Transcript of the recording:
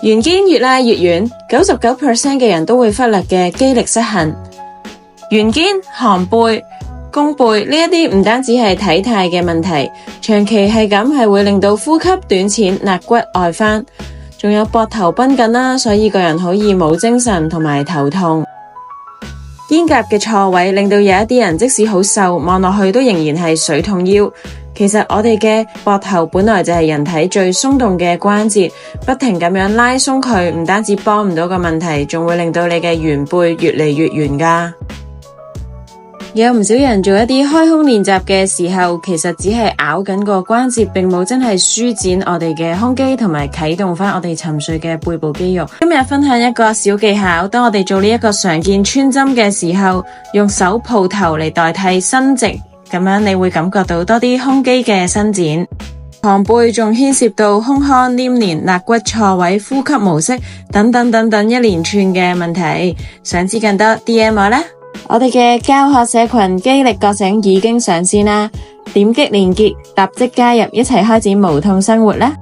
圓肩越拉越遠，99% 嘅人都會忽略嘅肌力失衡。圓肩、寒背、弓背呢一啲唔單止係體態嘅問題，長期係咁係會令到呼吸短淺、肋骨外翻，仲有膊頭繃緊啦，所以個人好易冇精神同埋頭痛。肩胛嘅錯位令到有一啲人即使好瘦，望落去都仍然係水桶腰。其實我哋嘅膊頭本來就係人體最鬆動嘅關節，不停咁樣拉鬆佢，唔單止幫唔到個問題，仲會令到你嘅圓背越嚟越圓㗎。有唔少人做一啲開胸練習嘅時候，其實只係咬緊個關節，並冇真係舒展我哋嘅胸肌同埋啟動返我哋沉睡嘅背部肌肉。今日分享一個小技巧，當我哋做呢一個常見穿針嘅時候，用手抱頭嚟代替伸直，咁樣你會感覺到多啲胸肌嘅伸展。寒背仲牽涉到胸腔黏連、肋骨錯位、呼吸模式等等一連串嘅問題。想知更多 DM 我啦。我哋嘅教學社群肌力覺醒已經上線啦，點擊鏈接立即加入，一齊開展無痛生活啦！